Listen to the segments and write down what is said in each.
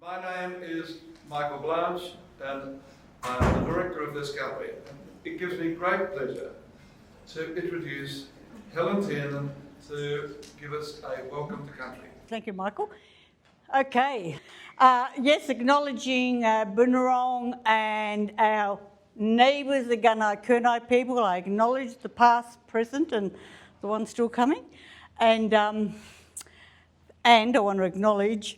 My name is Michael Blanche and I'm the director of this gallery. It gives me great pleasure to introduce Helen Tiernan to give us a welcome to country. Thank you, Michael. Okay. Yes, acknowledging Boonwurrung and our neighbours, the Gunai Kurnai people. I acknowledge the past, present and the ones still coming. And I want to acknowledge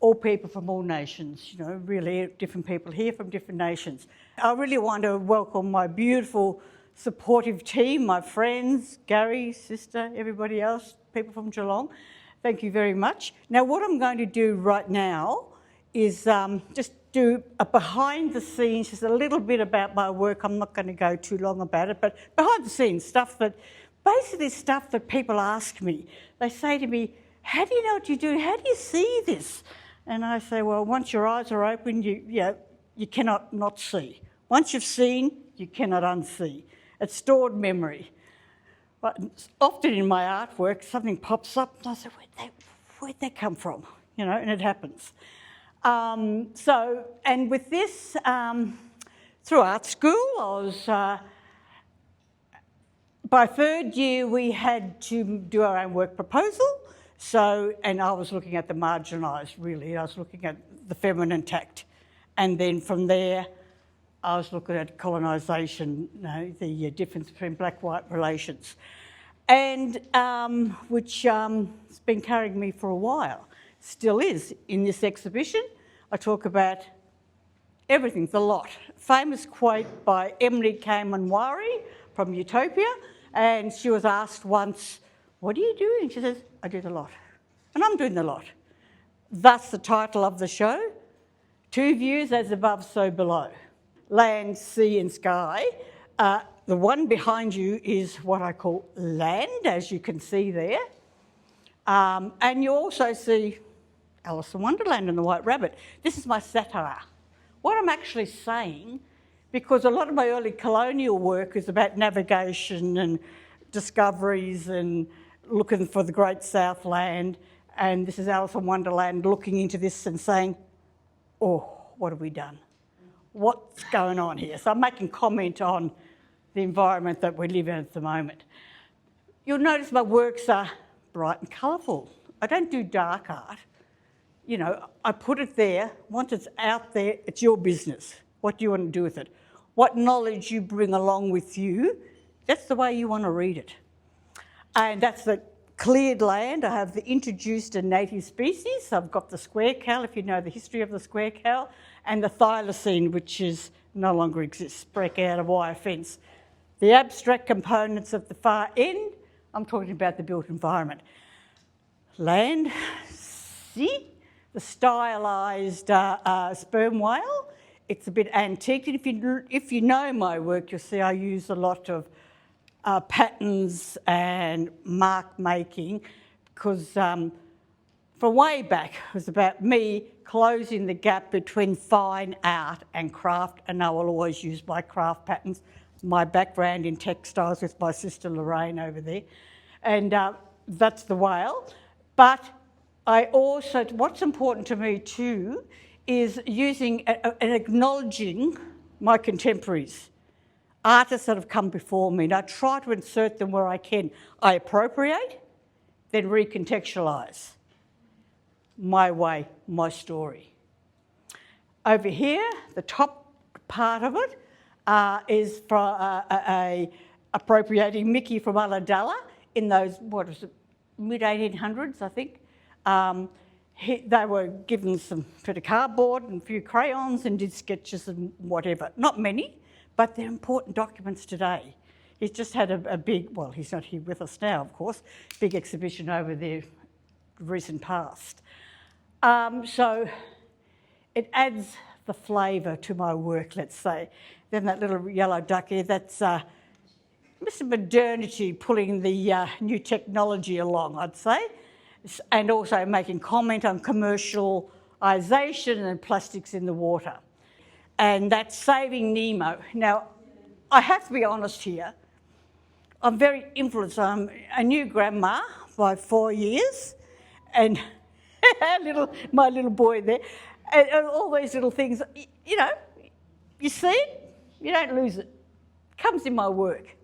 all people from all nations, you know, really different people here from different nations. I really want to welcome my beautiful supportive team, my friends, Gary, sister, everybody else, people from Geelong. Thank you very much. Now what I'm going to do right now is just do a behind the scenes, just a little bit about my work. I'm not going to go too long about it, but behind the scenes stuff that, basically stuff that people ask me. They say to me, how do you know what you do? How do you see this? And I say, well, once your eyes are open, you cannot not see. Once you've seen, you cannot unsee. It's stored memory. But often in my artwork, something pops up and I say, where'd that come from? You know, and it happens. And with this, through art school, I was, by third year, we had to do our own work proposal. So, and I was looking at the marginalised, really. I was looking at the feminine tact. And then from there, I was looking at colonisation, you know, the difference between black-white relations. And which has been carrying me for a while, still is. In this exhibition, I talk about everything, the lot. Famous quote by Emily Kamanwari from Utopia, and she was asked once, what are you doing? She says, I do the lot. And I'm doing the lot. Thus the title of the show, Two Views as Above, So Below. Land, sea and sky. The one behind you is what I call land, as you can see there. And you also see Alice in Wonderland and the White Rabbit. This is my satire. What I'm actually saying, because a lot of my early colonial work is about navigation and discoveries and looking for the Great Southland, and this is Alice in Wonderland looking into this and saying, oh, what have we done? What's going on here? So I'm making comment on the environment that we live in at the moment. You'll notice my works are bright and colourful. I don't do dark art. You know, I put it there. Once it's out there, it's your business. What do you want to do with it? What knowledge you bring along with you, that's the way you want to read it. And that's the cleared land. I have the introduced and native species. I've got the square cow, if you know the history of the square cow, and the thylacine, which is no longer exists, break out of wire fence. The abstract components of the far end, I'm talking about the built environment. Land, sea, the stylised sperm whale. It's a bit antique. And if you know my work, you'll see I use a lot of patterns and mark making, because from way back it was about me closing the gap between fine art and craft, and I will always use my craft patterns. My background in textiles with my sister Lauraine over there, and that's the whale. But I also, what's important to me too, is using and acknowledging my contemporaries. Artists that have come before me, and I try to insert them where I can. I appropriate, then recontextualise. My way, my story. Over here, the top part of it is for appropriating Mickey from Ulladulla in those, what is it, mid-1800s, I think. They were given some bit of cardboard and a few crayons and did sketches and whatever. Not many, but they're important documents today. He's just had a big, well, he's not here with us now, of course, big exhibition over the recent past. So it adds the flavour to my work, let's say. Then that little yellow duck here, that's Mr. Modernity pulling the new technology along, I'd say, and also making comment on commercialisation and plastics in the water. And that's Saving Nemo. Now, I have to be honest here. I'm very influenced. I'm a new grandma by 4 years, and my little boy there, and all these little things, you know, you see it, you don't lose it. It comes in my work,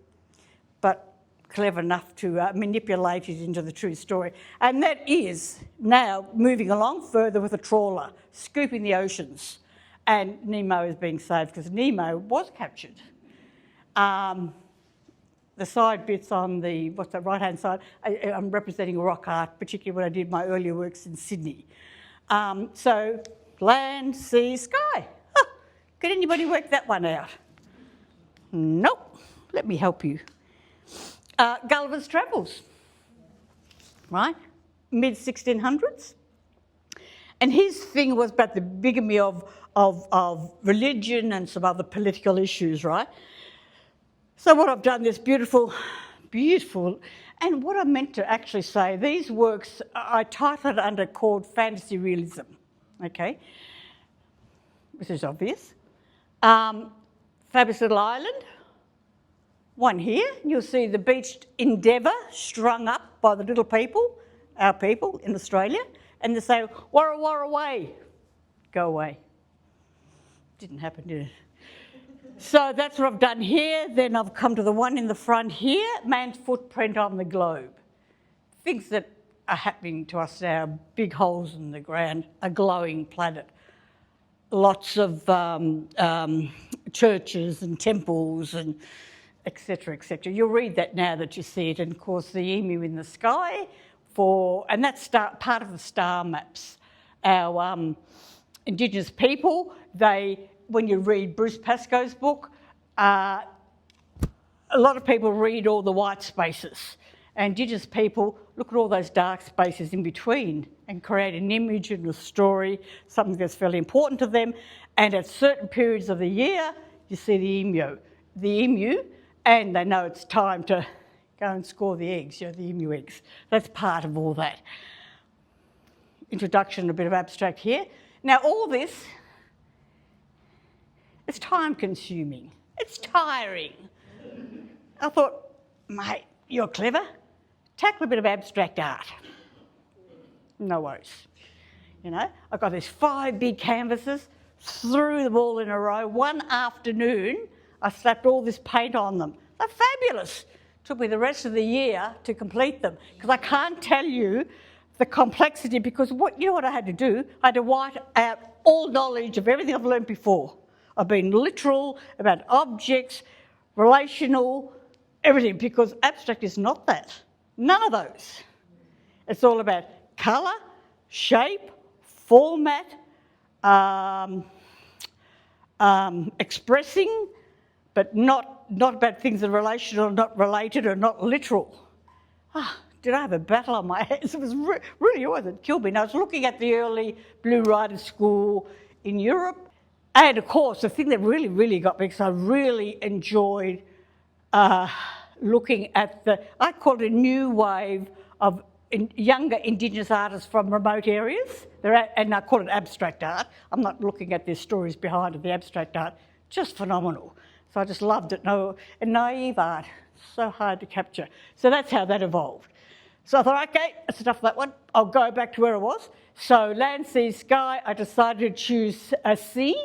but clever enough to manipulate it into the true story. And that is now moving along further with a trawler, scooping the oceans. And Nemo is being saved because Nemo was captured. The side bits on the, what's that, right-hand side, I'm representing rock art, particularly when I did my earlier works in Sydney. So land, sea, sky. Huh. Could anybody work that one out? Nope. Let me help you. Gulliver's Travels, right? Mid-1600s. And his thing was about the bigamy of religion and some other political issues, right? So what I've done, this beautiful, and what I meant to actually say, these works, I titled under called Fantasy Realism, okay? Which is obvious. Fabulous Little Island, one here. You'll see the beached Endeavour strung up by the little people, our people in Australia, and they say, warra warra way, go away. Didn't happen, did it? So that's what I've done here. Then I've come to the one in the front here, man's footprint on the globe. Things that are happening to us now, big holes in the ground, a glowing planet. Lots of churches and temples and et cetera, et cetera. You'll read that now that you see it. And of course the emu in the sky, and that's part of the star maps. Our indigenous people, when you read Bruce Pascoe's book, a lot of people read all the white spaces. Indigenous people look at all those dark spaces in between and create an image and a story, something that's fairly important to them. And at certain periods of the year, you see the emu, and they know it's time to go and score the eggs, the emu eggs. That's part of all that. Introduction, a bit of abstract here. Now all this, it's time-consuming. It's tiring. I thought, mate, you're clever. Tackle a bit of abstract art. No worries. You know, I've got these 5 big canvases, threw them all in a row. One afternoon, I slapped all this paint on them. They're fabulous. Took me the rest of the year to complete them because I can't tell you the complexity because you know what I had to do? I had to white out all knowledge of everything I've learned before. I've been literal about objects, relational, everything, because abstract is not that. None of those. It's all about colour, shape, format, expressing, but not about things that are relational, not related, or not literal. Did I have a battle on my hands? It was really always, it killed me. And I was looking at the early Blue Rider School in Europe. And of course, the thing that really got me, because I really enjoyed looking at I call it a new wave of younger Indigenous artists from remote areas. And I call it abstract art. I'm not looking at their stories behind it, the abstract art, just phenomenal. So I just loved it. And naive art, so hard to capture. So that's how that evolved. So I thought, okay, that's enough of that one. I'll go back to where I was. So land, sea, sky, I decided to choose a sea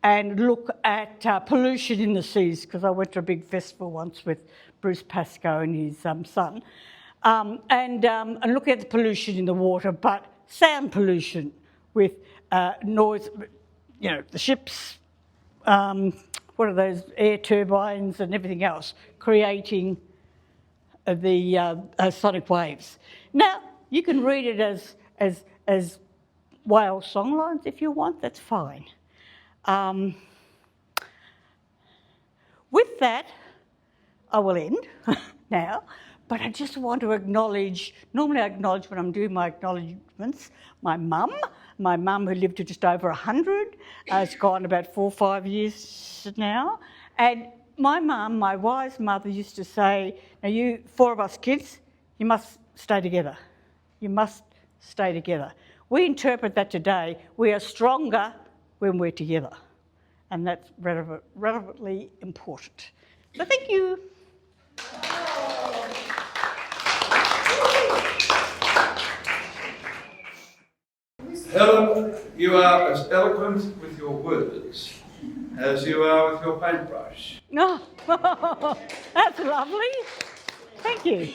and look at pollution in the seas, because I went to a big festival once with Bruce Pascoe and his son, and looking at the pollution in the water, but sound pollution with noise, you know, the ships, what are those, air turbines and everything else, creating the sonic waves. Now, you can read it as whale songlines if you want, that's fine. With that, I will end now, but I just want to acknowledge, normally I acknowledge when I'm doing my acknowledgements, my mum who lived to just over 100, has gone about 4 or 5 years now, and my mum, my wise mother, used to say, now you 4 of us kids, you must stay together. You must stay together. We interpret that today, we are stronger when we're together. And that's relevantly important. So thank you. Helen You are as eloquent with your words as you are with your paintbrush. No, that's lovely. Thank you.